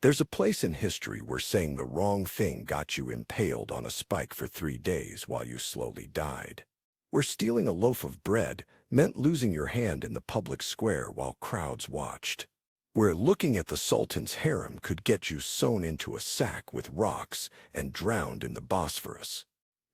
There's a place in history where saying the wrong thing got you impaled on a spike for 3 days while you slowly died. Where stealing a loaf of bread meant losing your hand in the public square while crowds watched. Where looking at the Sultan's harem could get you sewn into a sack with rocks and drowned in the Bosphorus.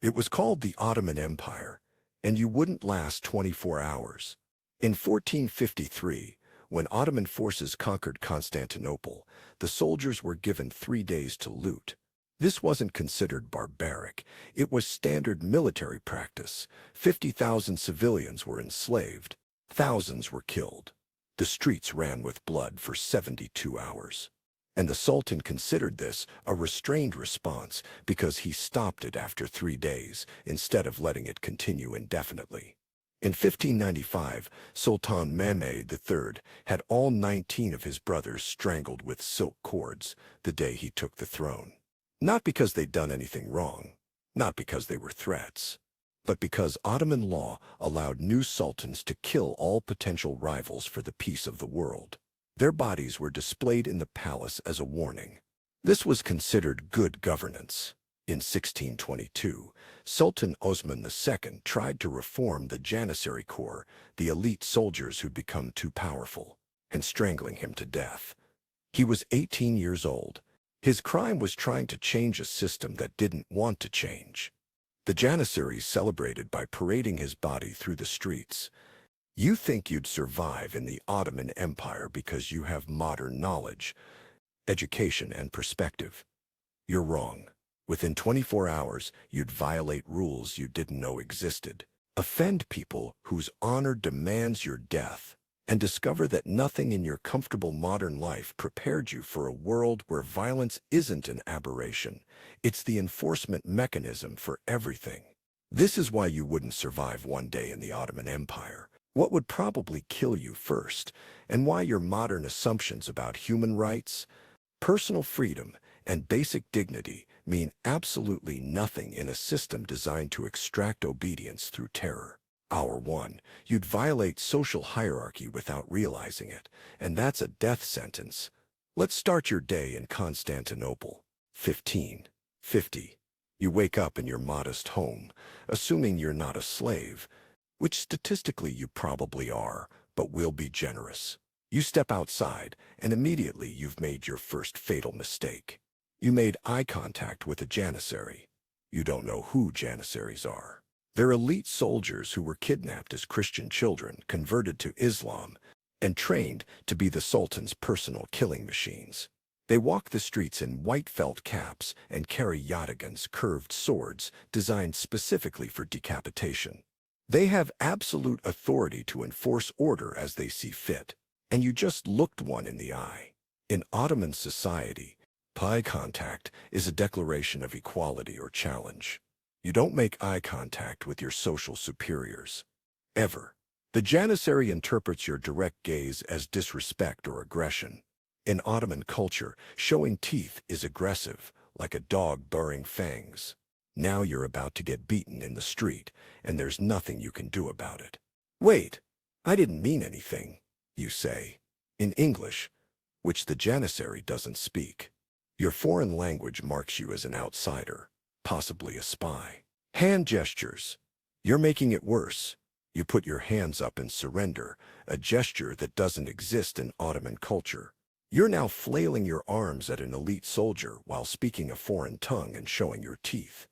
It was called the Ottoman Empire, and you wouldn't last 24 hours. In 1453, when Ottoman forces conquered Constantinople, the soldiers were given 3 days to loot. This wasn't considered barbaric. It was standard military practice. 50,000 civilians were enslaved. Thousands were killed. The streets ran with blood for 72 hours. And the Sultan considered this a restrained response because he stopped it after 3 days instead of letting it continue indefinitely. In 1595, Sultan Mehmed III had all 19 of his brothers strangled with silk cords the day he took the throne. Not because they'd done anything wrong, not because they were threats, but because Ottoman law allowed new sultans to kill all potential rivals for the peace of the world. Their bodies were displayed in the palace as a warning. This was considered good governance. In 1622, Sultan Osman II tried to reform the Janissary Corps, the elite soldiers who'd become too powerful, and strangling him to death. He was 18 years old. His crime was trying to change a system that didn't want to change. The Janissaries celebrated by parading his body through the streets. You think you'd survive in the Ottoman Empire because you have modern knowledge, education, and perspective. You're wrong. Within 24 hours, you'd violate rules you didn't know existed, offend people whose honor demands your death, and discover that nothing in your comfortable modern life prepared you for a world where violence isn't an aberration. It's the enforcement mechanism for everything. This is why you wouldn't survive one day in the Ottoman Empire, what would probably kill you first, and why your modern assumptions about human rights, personal freedom, and basic dignity mean absolutely nothing in a system designed to extract obedience through terror. Hour 1, you'd violate social hierarchy without realizing it, and that's a death sentence. Let's start your day in Constantinople. 1550. You wake up in your modest home, assuming you're not a slave, which statistically you probably are, but we'll be generous. You step outside, and immediately you've made your first fatal mistake. You made eye contact with a janissary. You don't know who janissaries are. They're elite soldiers who were kidnapped as Christian children, converted to Islam, and trained to be the Sultan's personal killing machines. They walk the streets in white felt caps and carry yataghans, curved swords designed specifically for decapitation. They have absolute authority to enforce order as they see fit, and you just looked one in the eye. In Ottoman society, eye contact is a declaration of equality or challenge. You don't make eye contact with your social superiors. Ever. The janissary interprets your direct gaze as disrespect or aggression. In Ottoman culture, showing teeth is aggressive, like a dog baring fangs. Now you're about to get beaten in the street, and there's nothing you can do about it. Wait, I didn't mean anything, you say, in English, which the janissary doesn't speak. Your foreign language marks you as an outsider, possibly a spy. Hand gestures. You're making it worse. You put your hands up in surrender, a gesture that doesn't exist in Ottoman culture. You're now flailing your arms at an elite soldier while speaking a foreign tongue and showing your teeth.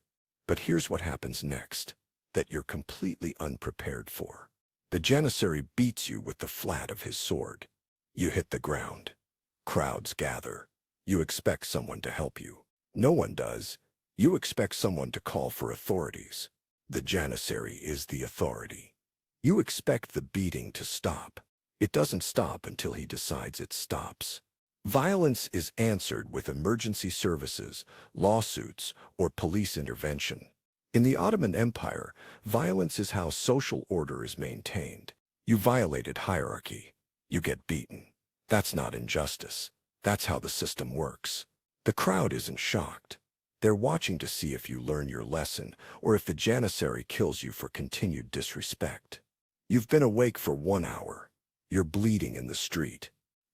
But here's what happens next, that you're completely unprepared for. The janissary beats you with the flat of his sword. You hit the ground. Crowds gather. You expect someone to help you. No one does. You expect someone to call for authorities. The janissary is the authority. You expect the beating to stop. It doesn't stop until he decides it stops. Violence is answered with emergency services, lawsuits, or police intervention. In the Ottoman Empire, violence is how social order is maintained. You violated hierarchy. You get beaten. That's not injustice. That's how the system works. The crowd isn't shocked. They're watching to see if you learn your lesson or if the janissary kills you for continued disrespect. You've been awake for 1 hour. You're bleeding in the street.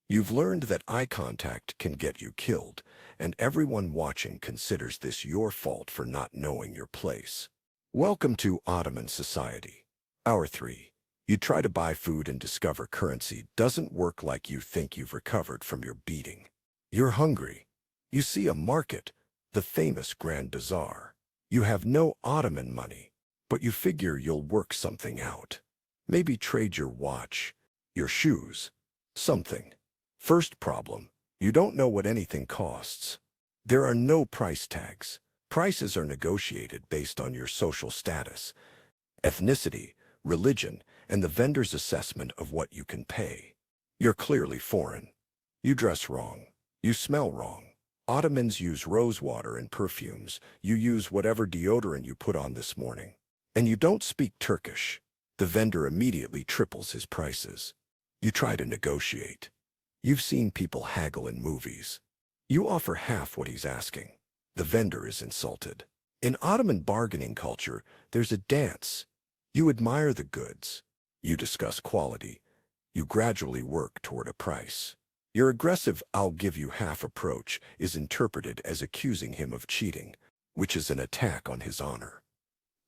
You've learned that eye contact can get you killed, and everyone watching considers this your fault for not knowing your place. Welcome to Ottoman society. Hour 3. You try to buy food and discover currency doesn't work like you think you've recovered from your beating. You're hungry. You see a market, the famous Grand Bazaar. You have no Ottoman money, but you figure you'll work something out. Maybe trade your watch, your shoes, something. First problem, you don't know what anything costs. There are no price tags. Prices are negotiated based on your social status, ethnicity, religion, and the vendor's assessment of what you can pay. You're clearly foreign. You dress wrong. You smell wrong. Ottomans use rose water and perfumes. You use whatever deodorant you put on this morning. And you don't speak Turkish. The vendor immediately triples his prices. You try to negotiate. You've seen people haggle in movies. You offer half what he's asking. The vendor is insulted. In Ottoman bargaining culture, there's a dance. You admire the goods. You discuss quality. You gradually work toward a price. Your aggressive "I'll give you half" approach is interpreted as accusing him of cheating, which is an attack on his honor.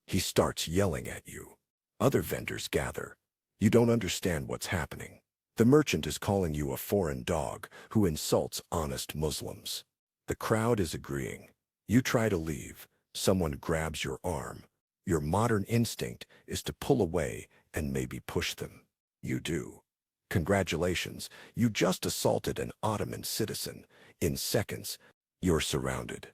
He starts yelling at you. Other vendors gather. You don't understand what's happening. The merchant is calling you a foreign dog who insults honest Muslims. The crowd is agreeing. You try to leave. Someone grabs your arm. Your modern instinct is to pull away and maybe push them. You do. Congratulations, you just assaulted an Ottoman citizen. In seconds, you're surrounded.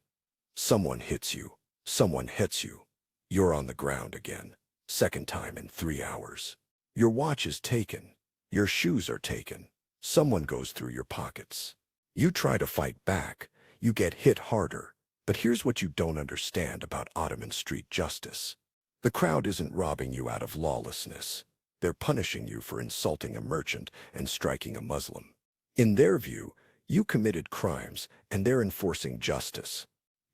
Someone hits you. Someone hits you. You're on the ground again. Second time in 3 hours. Your watch is taken. Your shoes are taken. Someone goes through your pockets. You try to fight back. You get hit harder. But here's what you don't understand about Ottoman street justice. The crowd isn't robbing you out of lawlessness. They're punishing you for insulting a merchant and striking a Muslim. In their view, you committed crimes and they're enforcing justice.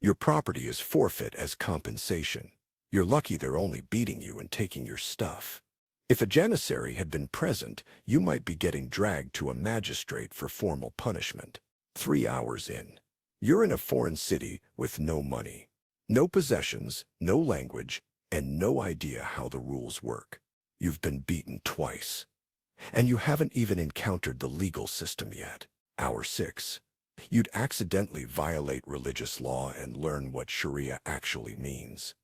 Your property is forfeit as compensation. You're lucky they're only beating you and taking your stuff. If a janissary had been present, you might be getting dragged to a magistrate for formal punishment. 3 hours in. You're in a foreign city with no money, no possessions, no language, and no idea how the rules work. You've been beaten twice. And you haven't even encountered the legal system yet. Hour 6. You'd accidentally violate religious law and learn what Sharia actually means.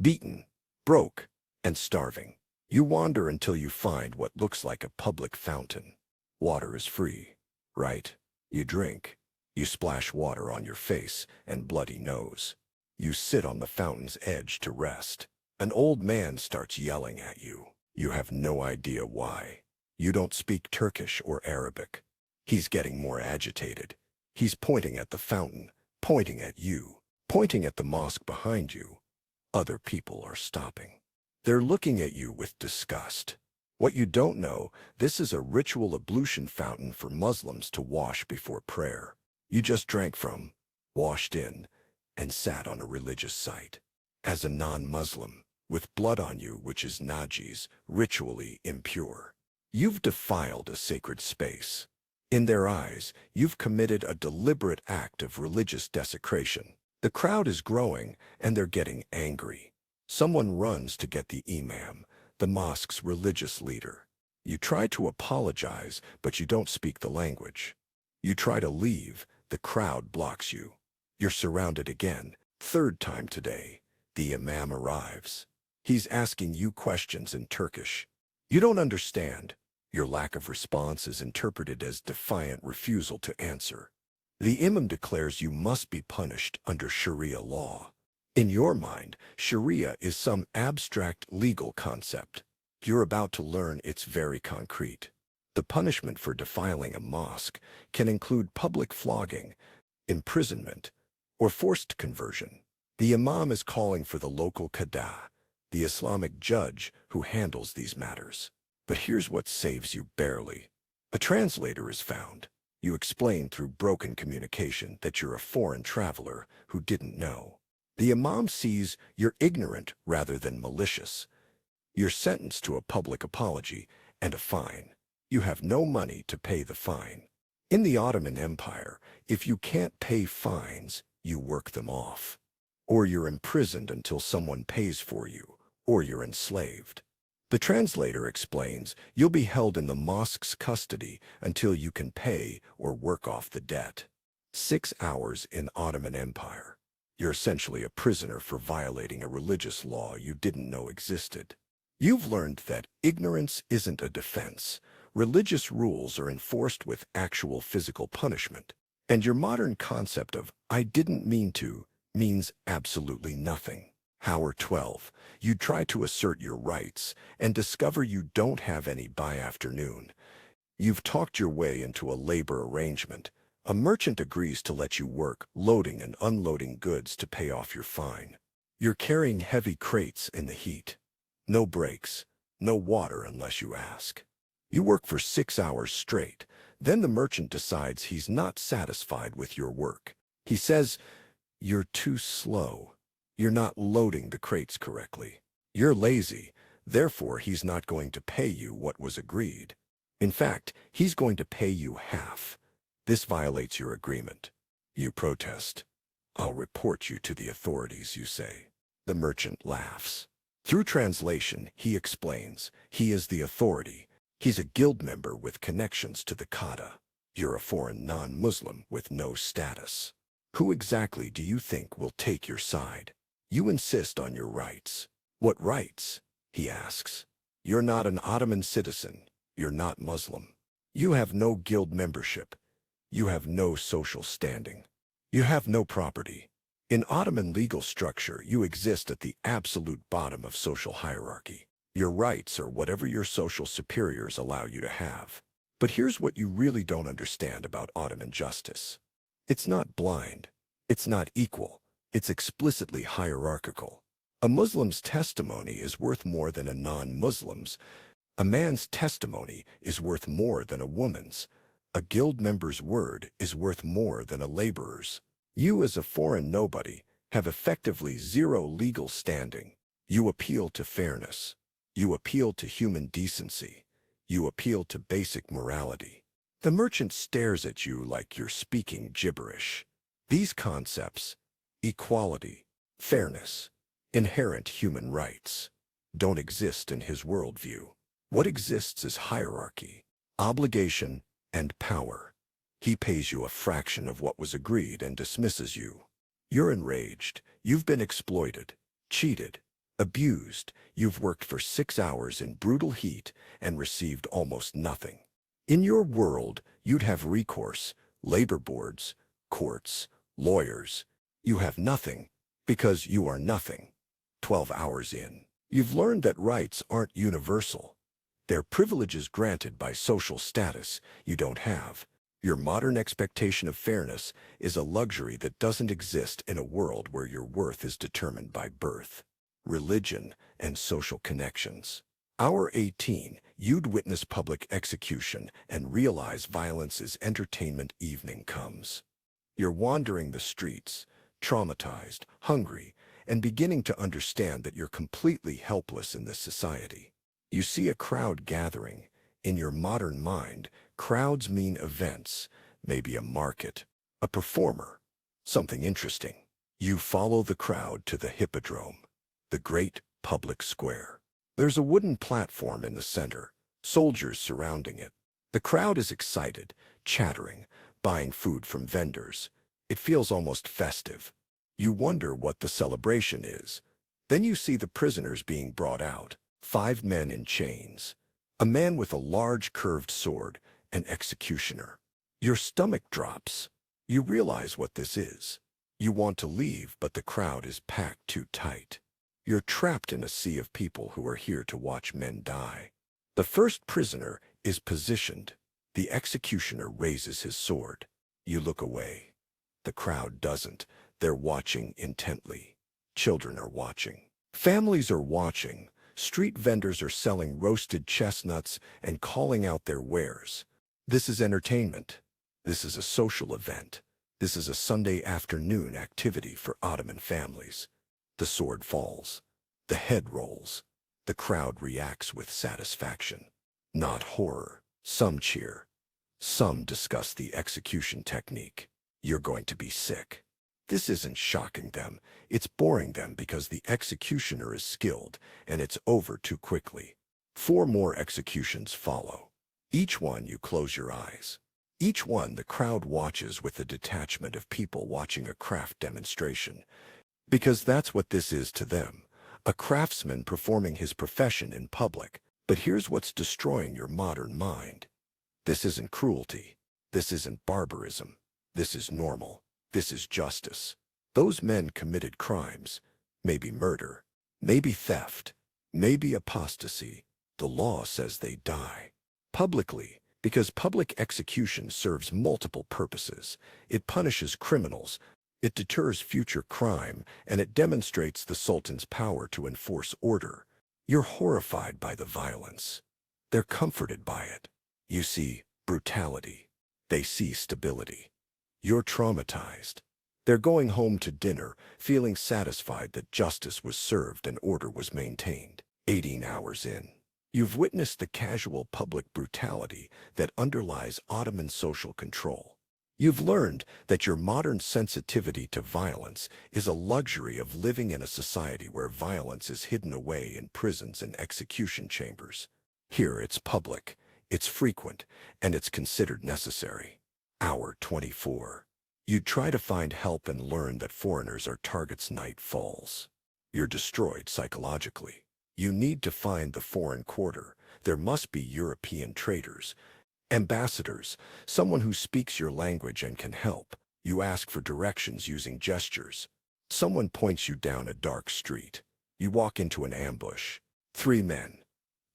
Beaten, broke, and starving. You wander until you find what looks like a public fountain. Water is free, right? You drink. You splash water on your face and bloody nose. You sit on the fountain's edge to rest. An old man starts yelling at you. You have no idea why. You don't speak Turkish or Arabic. He's getting more agitated. He's pointing at the fountain, pointing at you, pointing at the mosque behind you. Other people are stopping. They're looking at you with disgust. What you don't know, this is a ritual ablution fountain for Muslims to wash before prayer. You just drank from, washed in, and sat on a religious site. As a non-Muslim, with blood on you which is najis, ritually impure. You've defiled a sacred space. In their eyes, you've committed a deliberate act of religious desecration. The crowd is growing, and they're getting angry. Someone runs to get the imam, the mosque's religious leader. You try to apologize, but you don't speak the language. You try to leave, the crowd blocks you. You're surrounded again. Third time today, the imam arrives. He's asking you questions in Turkish. You don't understand. Your lack of response is interpreted as defiant refusal to answer. The imam declares you must be punished under Sharia law. In your mind, Sharia is some abstract legal concept. You're about to learn it's very concrete. The punishment for defiling a mosque can include public flogging, imprisonment, or forced conversion. The imam is calling for the local qada, the Islamic judge who handles these matters. But here's what saves you barely. A translator is found. You explain through broken communication that you're a foreign traveler who didn't know. The imam sees you're ignorant rather than malicious. You're sentenced to a public apology and a fine. You have no money to pay the fine. In the Ottoman Empire, if you can't pay fines, you work them off. Or you're imprisoned until someone pays for you, or you're enslaved. The translator explains, you'll be held in the mosque's custody until you can pay or work off the debt. 6 hours in Ottoman Empire. You're essentially a prisoner for violating a religious law you didn't know existed. You've learned that ignorance isn't a defense. Religious rules are enforced with actual physical punishment. And your modern concept of "I didn't mean to" means absolutely nothing. Hour 12. You try to assert your rights and discover you don't have any by afternoon. You've talked your way into a labor arrangement. A merchant agrees to let you work, loading and unloading goods to pay off your fine. You're carrying heavy crates in the heat. No breaks, no water unless you ask. You work for 6 hours straight. Then the merchant decides he's not satisfied with your work. He says, "You're too slow. You're not loading the crates correctly. You're lazy, therefore he's not going to pay you what was agreed. In fact, he's going to pay you half. This violates your agreement." You protest. "I'll report you to the authorities," you say. The merchant laughs. Through translation, he explains, he is the authority. He's a guild member with connections to the Qada. You're a foreign non-Muslim with no status. Who exactly do you think will take your side? You insist on your rights. What rights? He asks. You're not an Ottoman citizen. You're not Muslim. You have no guild membership. You have no social standing. You have no property. In Ottoman legal structure, you exist at the absolute bottom of social hierarchy. Your rights are whatever your social superiors allow you to have. But here's what you really don't understand about Ottoman justice. It's not blind. It's not equal. It's explicitly hierarchical. A Muslim's testimony is worth more than a non-Muslim's. A man's testimony is worth more than a woman's. A guild member's word is worth more than a laborer's. You, as a foreign nobody, have effectively zero legal standing. You appeal to fairness. You appeal to human decency. You appeal to basic morality. The merchant stares at you like you're speaking gibberish. These concepts, equality, fairness, inherent human rights, don't exist in his worldview. What exists is hierarchy, obligation, and power. He pays you a fraction of what was agreed and dismisses you. You're enraged. You've been exploited, cheated, abused. You've worked for 6 hours in brutal heat and received almost nothing. In your world, you'd have recourse, labor boards, courts, lawyers. You have nothing because you are nothing. 12 hours in, you've learned that rights aren't universal. They're privileges granted by social status you don't have. Your modern expectation of fairness is a luxury that doesn't exist in a world where your worth is determined by birth, religion, and social connections. Hour 18, you'd witness public execution and realize violence's entertainment evening comes. You're wandering the streets, traumatized, hungry, and beginning to understand that you're completely helpless in this society. You see a crowd gathering. In your modern mind, crowds mean events, maybe a market, a performer, something interesting. You follow the crowd to the hippodrome, the great public square. There's a wooden platform in the center, soldiers surrounding it. The crowd is excited, chattering, buying food from vendors. It feels almost festive. You wonder what the celebration is. Then you see the prisoners being brought out, 5 men in chains. A man with a large curved sword, an executioner. Your stomach drops. You realize what this is. You want to leave, but the crowd is packed too tight. You're trapped in a sea of people who are here to watch men die. The first prisoner is positioned. The executioner raises his sword. You look away. The crowd doesn't. They're watching intently. Children are watching. Families are watching. Street vendors are selling roasted chestnuts and calling out their wares. This is entertainment. This is a social event. This is a Sunday afternoon activity for Ottoman families. The sword falls. The head rolls. The crowd reacts with satisfaction. Not horror. Some cheer. Some discuss the execution technique. You're going to be sick. This isn't shocking them, it's boring them because the executioner is skilled and it's over too quickly. 4 more executions follow. Each one you close your eyes. Each one the crowd watches with the detachment of people watching a craft demonstration. Because that's what this is to them, a craftsman performing his profession in public. But here's what's destroying your modern mind. This isn't cruelty. This isn't barbarism. This is normal. This is justice. Those men committed crimes, maybe murder, maybe theft, maybe apostasy. The law says they die. Publicly, because public execution serves multiple purposes. It punishes criminals, it deters future crime, and it demonstrates the Sultan's power to enforce order. You're horrified by the violence. They're comforted by it. You see brutality. They see stability. You're traumatized. They're going home to dinner, feeling satisfied that justice was served and order was maintained. 18 hours in, you've witnessed the casual public brutality that underlies Ottoman social control. You've learned that your modern sensitivity to violence is a luxury of living in a society where violence is hidden away in prisons and execution chambers. Here it's public, it's frequent, and it's considered necessary. Hour 24. You try to find help and learn that foreigners are targets. Night falls. You're destroyed psychologically. You need to find the foreign quarter. There must be European traders, ambassadors, someone who speaks your language and can help. You ask for directions using gestures. Someone points you down a dark street. You walk into an ambush. 3 men.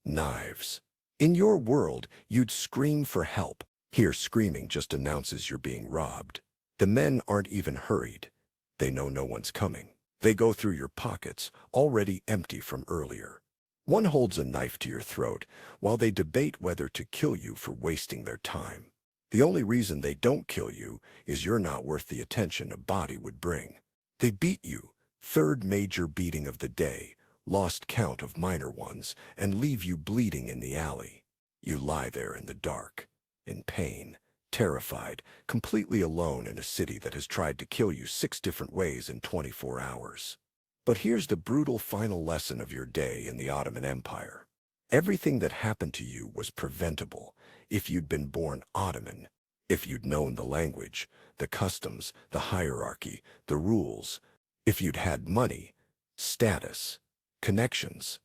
Knives. In your world, you'd scream for help. Here, screaming just announces you're being robbed. The men aren't even hurried. They know no one's coming. They go through your pockets, already empty from earlier. One holds a knife to your throat, while they debate whether to kill you for wasting their time. The only reason they don't kill you is you're not worth the attention a body would bring. They beat you, 3rd major beating of the day, lost count of minor ones, and leave you bleeding in the alley. You lie there in the dark, in pain, terrified, completely alone in a city that has tried to kill you 6 different ways in 24 hours. But here's the brutal final lesson of your day in the Ottoman Empire. Everything that happened to you was preventable if you'd been born Ottoman, if you'd known the language, the customs, the hierarchy, the rules, if you'd had money, status, connections,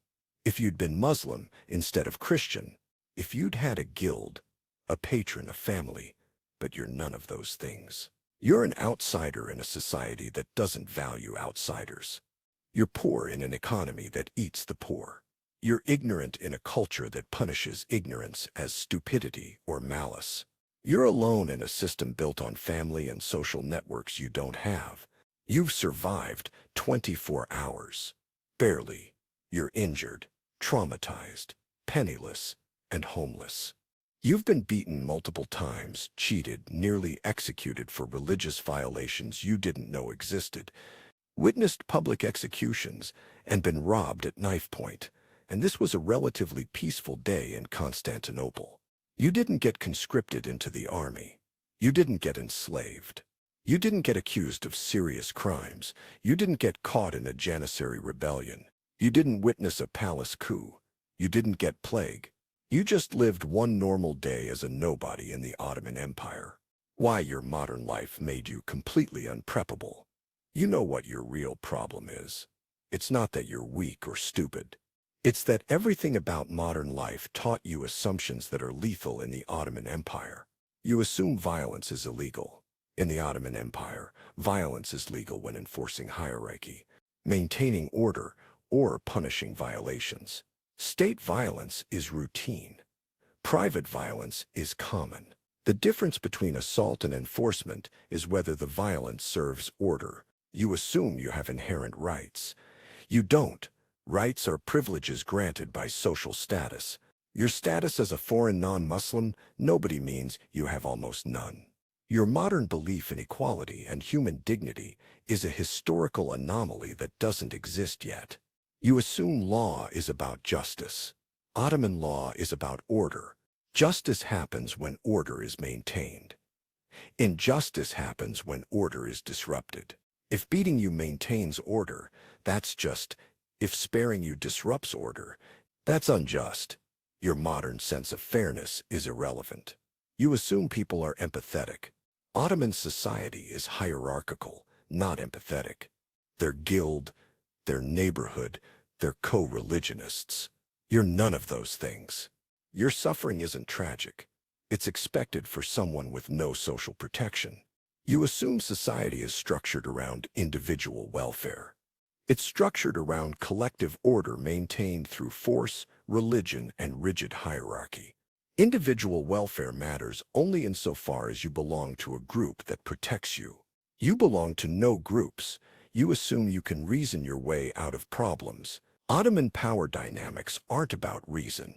if you'd been Muslim instead of Christian, if you'd had a guild, a patron, a family. But you're none of those things. You're an outsider in a society that doesn't value outsiders. You're poor in an economy that eats the poor. You're ignorant in a culture that punishes ignorance as stupidity or malice. You're alone in a system built on family and social networks you don't have. You've survived 24 hours. Barely. You're injured, traumatized, penniless, and homeless. You've been beaten multiple times, cheated, nearly executed for religious violations you didn't know existed, witnessed public executions, and been robbed at knife point. And this was a relatively peaceful day in Constantinople. You didn't get conscripted into the army. You didn't get enslaved. You didn't get accused of serious crimes. You didn't get caught in a Janissary rebellion. You didn't witness a palace coup. You didn't get plague. You just lived one normal day as a nobody in the Ottoman Empire. Why your modern life made you completely unpreppable. You know what your real problem is. It's not that you're weak or stupid. It's that everything about modern life taught you assumptions that are lethal in the Ottoman Empire. You assume violence is illegal. In the Ottoman Empire, violence is legal when enforcing hierarchy, maintaining order, or punishing violations. State violence is routine. Private violence is common. The difference between assault and enforcement is whether the violence serves order. You assume you have inherent rights. You don't. Rights are privileges granted by social status. Your status as a foreign non-Muslim, nobody means you have almost none. Your modern belief in equality and human dignity is a historical anomaly that doesn't exist yet. You assume law is about justice. Ottoman law is about order. Justice happens when order is maintained. Injustice happens when order is disrupted. If beating you maintains order, that's just. If sparing you disrupts order, that's unjust. Your modern sense of fairness is irrelevant. You assume people are empathetic. Ottoman society is hierarchical, not empathetic. They're guild, they're neighborhood, they're co-religionists. You're none of those things. Your suffering isn't tragic. It's expected for someone with no social protection. You assume society is structured around individual welfare. It's structured around collective order maintained through force, religion, and rigid hierarchy. Individual welfare matters only insofar as you belong to a group that protects you. You belong to no groups. You assume you can reason your way out of problems. Ottoman power dynamics aren't about reason.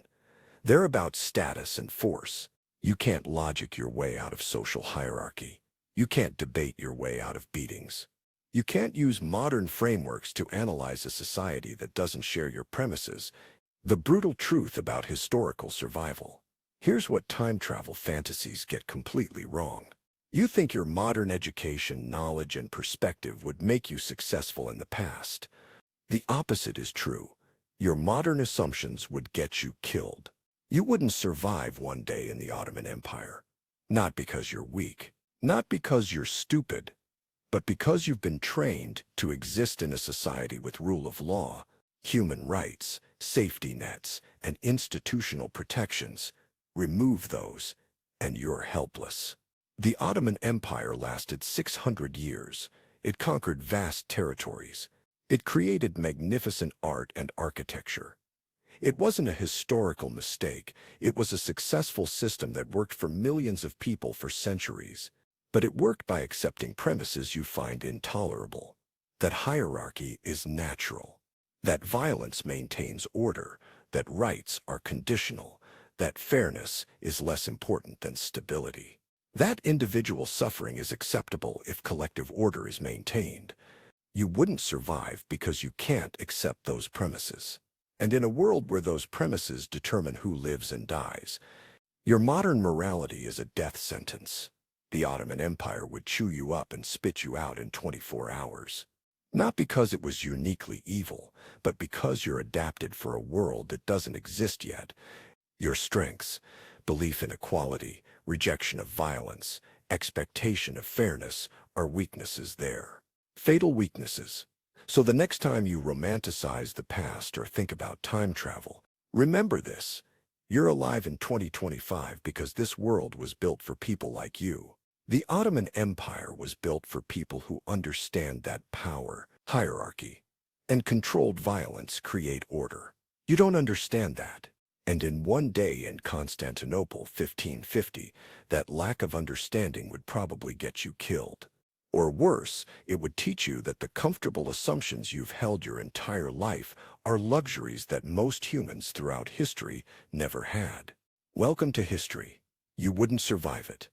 They're about status and force. You can't logic your way out of social hierarchy. You can't debate your way out of beatings. You can't use modern frameworks to analyze a society that doesn't share your premises. The brutal truth about historical survival. Here's what time travel fantasies get completely wrong. You think your modern education, knowledge, and perspective would make you successful in the past. The opposite is true. Your modern assumptions would get you killed. You wouldn't survive one day in the Ottoman Empire. Not because you're weak, not because you're stupid, but because you've been trained to exist in a society with rule of law, human rights, safety nets, and institutional protections. Remove those, and you're helpless. The Ottoman Empire lasted 600 years. It conquered vast territories. It created magnificent art and architecture. It wasn't a historical mistake. It was a successful system that worked for millions of people for centuries. But it worked by accepting premises you find intolerable. That hierarchy is natural. That violence maintains order. That rights are conditional. That fairness is less important than stability. That individual suffering is acceptable if collective order is maintained. You wouldn't survive because you can't accept those premises. And in a world where those premises determine who lives and dies, your modern morality is a death sentence. The Ottoman Empire would chew you up and spit you out in 24 hours. Not because it was uniquely evil, but because you're adapted for a world that doesn't exist yet. Your strengths, belief in equality, rejection of violence, expectation of fairness, are weaknesses there. Fatal weaknesses. So the next time you romanticize the past or think about time travel, remember this. You're alive in 2025 because this world was built for people like you. The Ottoman Empire was built for people who understand that power, hierarchy, and controlled violence create order. You don't understand that. And in one day in Constantinople, 1550, that lack of understanding would probably get you killed. Or worse, it would teach you that the comfortable assumptions you've held your entire life are luxuries that most humans throughout history never had. Welcome to history. You wouldn't survive it.